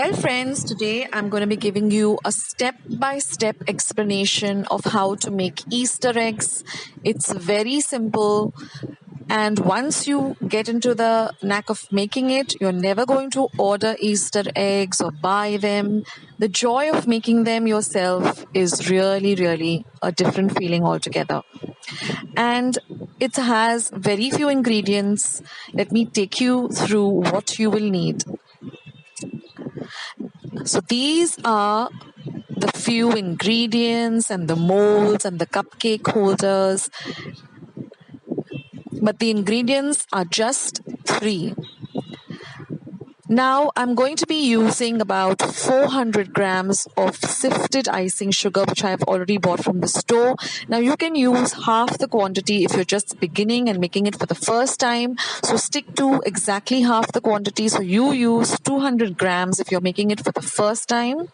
Well, friends, today I'm going to be giving you a step-by-step explanation of how to make Easter eggs. It's very simple, and once you get into the knack of making it, you're never going to order Easter eggs or buy them. The joy of making them yourself is really a different feeling altogether. And it has very few ingredients. Let me take you through what you will need. So these are the few ingredients and the molds and the cupcake holders. But the ingredients are just 3. Now I'm going to be using about 400 grams of sifted icing sugar, which I've already bought from the store. Now you can use half the quantity if you're just beginning and making it for the first time. So stick to exactly half the quantity. So you use 200 grams if you're making it for the first time.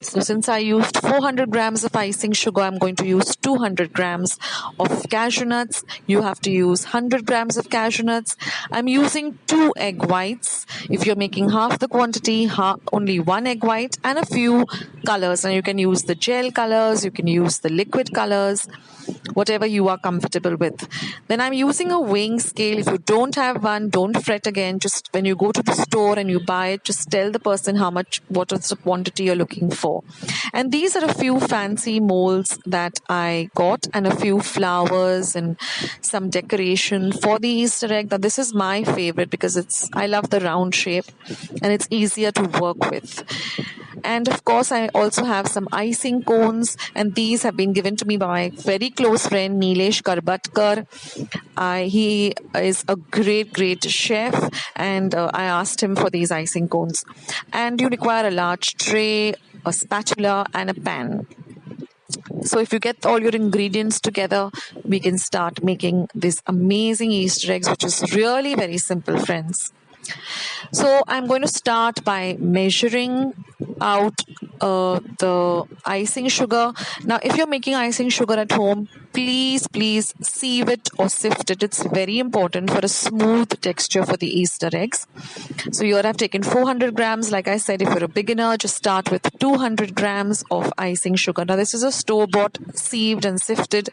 So since I used 400 grams of icing sugar, I'm going to use 200 grams of cashew nuts. You have to use 100 grams of cashew nuts. I'm using 2 egg whites. If you're making half the quantity, only 1 egg white and a few colors. And you can use the gel colors, you can use the liquid colors, whatever you are comfortable with. Then I'm using a weighing scale. If you don't have one, don't fret again. Just when you go to the store and you buy it, just tell the person what is the quantity you're looking for. And these are a few fancy molds that I got and a few flowers and some decoration for the Easter egg. Now this is my favorite because I love the round shape and it's easier to work with. And of course, I also have some icing cones, and these have been given to me by my very close friend Nilesh Karbatkar. He is a great chef, and I asked him for these icing cones. And you require a large tray, a spatula, and a pan. So if you get all your ingredients together, we can start making these amazing Easter eggs, which is really very simple, friends. So I'm going to start by measuring out the icing sugar. Now, if you're making icing sugar at home, please sieve it or sift it. It's very important for a smooth texture for the Easter eggs. So here I've taken 400 grams. Like I said, if you're a beginner, just start with 200 grams of icing sugar. Now, this is a store-bought sieved and sifted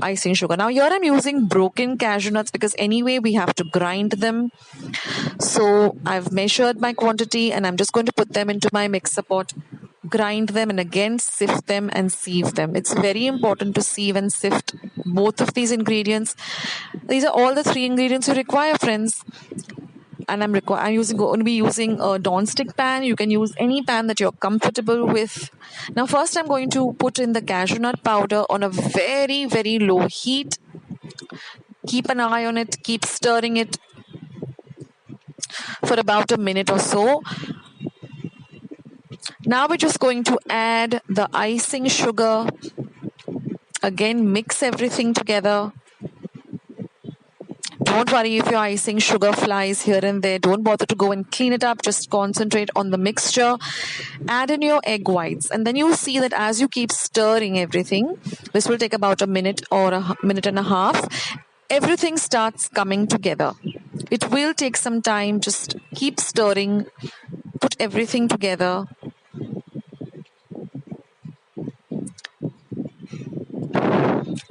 icing sugar. Now, here I'm using broken cashew nuts because anyway, we have to grind them. So I've measured my quantity and I'm just going to put them into my mixer pot, grind them, and again sift them and sieve them. It's very important to sieve and sift both of these ingredients. These are all the 3 ingredients you require, friends. And I'm going to be using a non-stick pan. You can use any pan that you're comfortable with. Now first I'm going to put in the cashew nut powder on a very low heat. Keep an eye on it, keep stirring it for about a minute or so. Now we're just going to add the icing sugar. Again, mix everything together. Don't worry if your icing sugar flies here and there. Don't bother to go and clean it up. Just concentrate on the mixture. Add in your egg whites. And then you'll see that as you keep stirring everything, this will take about a minute or a minute and a half, everything starts coming together. It will take some time. Just keep stirring. Put everything together.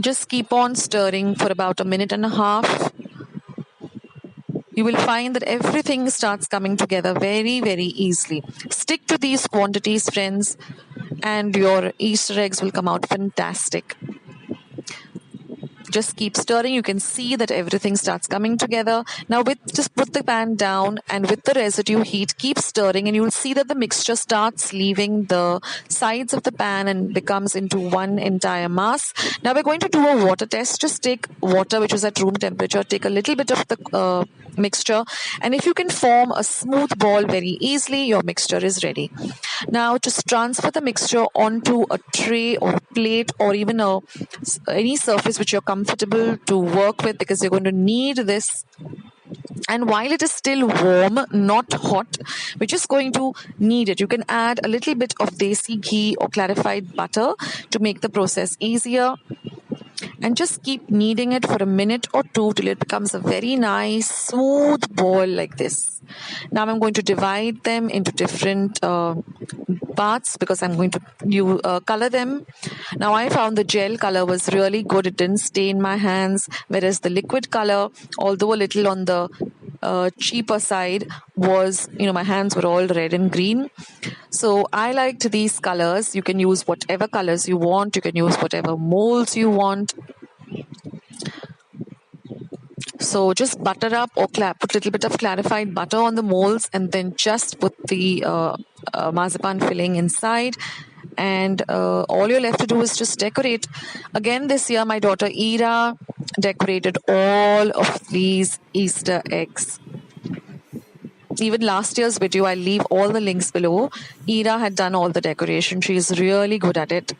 Just keep on stirring for about a minute and a half. You will find that everything starts coming together very easily. Stick to these quantities, friends, and your Easter eggs will come out fantastic. Just keep stirring. You can see that everything starts coming together. Now just put the pan down and with the residue heat, keep stirring and you will see that the mixture starts leaving the sides of the pan and becomes into one entire mass. Now we're going to do a water test. Just take water which is at room temperature. Take a little bit of the mixture, and if you can form a smooth ball very easily, your mixture is ready. Now just transfer the mixture onto a tray or plate or even any surface which you're comfortable to work with, because you're going to need this. And while it is still warm, not hot, we're just going to knead it. You can add a little bit of desi ghee or clarified butter to make the process easier. and just keep kneading it for a minute or two till it becomes a very nice smooth ball like this. Now I'm going to divide them into different parts because I'm going to color them. Now I found the gel color was really good. It didn't stain my hands, whereas the liquid color, although a little on the cheaper side, was, my hands were all red and green. So I liked these colors. You can use whatever colors you want. You can use whatever molds you want. So just butter up or put a little bit of clarified butter on the molds, and then just put the marzipan filling inside. And all you're left to do is just decorate. Again, this year my daughter Ira decorated all of these Easter eggs. Even last year's video, I'll leave all the links below. Ira had done all the decoration. She's really good at it.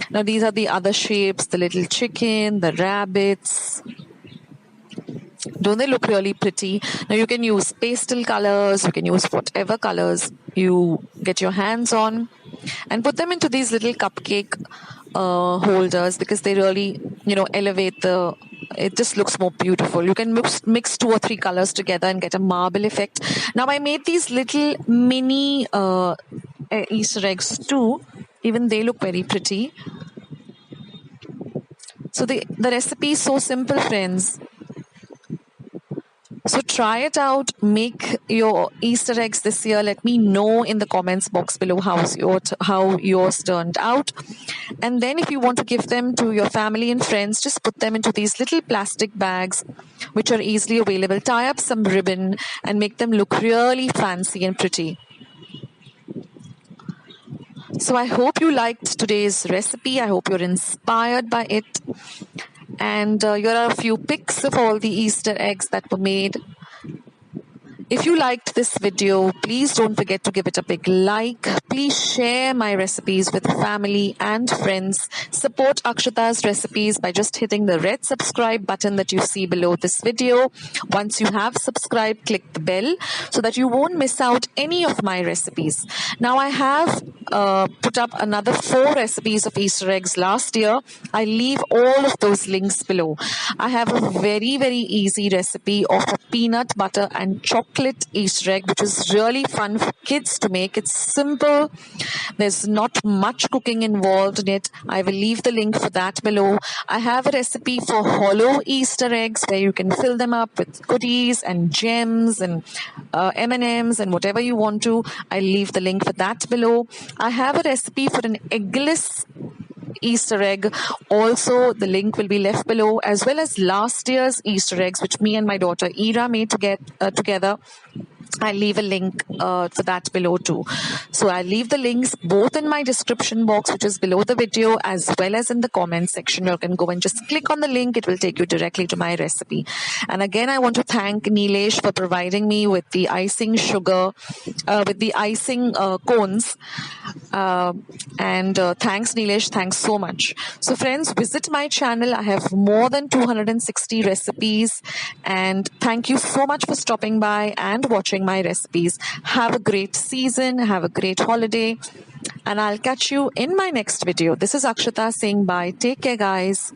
Now these are the other shapes, the little chicken, the rabbits. Don't they look really pretty? Now you can use pastel colors, you can use whatever colors you get your hands on, and put them into these little cupcake holders, because they really, elevate it just looks more beautiful. You can mix 2 or 3 colors together and get a marble effect. Now I made these little mini Easter eggs too. Even they look very pretty. So the recipe is so simple, friends. So try it out. Make your Easter eggs this year. Let me know in the comments box below how yours turned out. And then if you want to give them to your family and friends, just put them into these little plastic bags, which are easily available. Tie up some ribbon and make them look really fancy and pretty. So I hope you liked today's recipe. I hope you're inspired by it. And here are a few pics of all the Easter eggs that were made. If you liked this video, please don't forget to give it a big like. Please share my recipes with family and friends. Support Akshata's recipes by just hitting the red subscribe button that you see below this video. Once you have subscribed, click the bell so that you won't miss out any of my recipes. Now I have put up another 4 recipes of Easter eggs last year. I leave all of those links below. I have a very, very easy recipe of a peanut butter and chocolate Easter egg, which is really fun for kids to make. It's simple. There's not much cooking involved in it. I will leave the link for that below. I have a recipe for hollow Easter eggs where you can fill them up with goodies and gems and M&Ms and whatever you want to. I'll leave the link for that below. I have a recipe for an eggless Easter egg. Also, the link will be left below, as well as last year's Easter eggs, which me and my daughter Ira made together. I'll leave a link for that below too. So I'll leave the links both in my description box, which is below the video, as well as in the comment section. You can go and just click on the link. It will take you directly to my recipe. And again, I want to thank Nilesh for providing me with the icing sugar, with the icing cones. Thanks Nilesh, thanks so much. So friends, visit my channel. I have more than 260 recipes, and thank you so much for stopping by and watching my recipes. Have a great season, have a great holiday, and I'll catch you in my next video. This is Akshata saying bye. Take care, guys.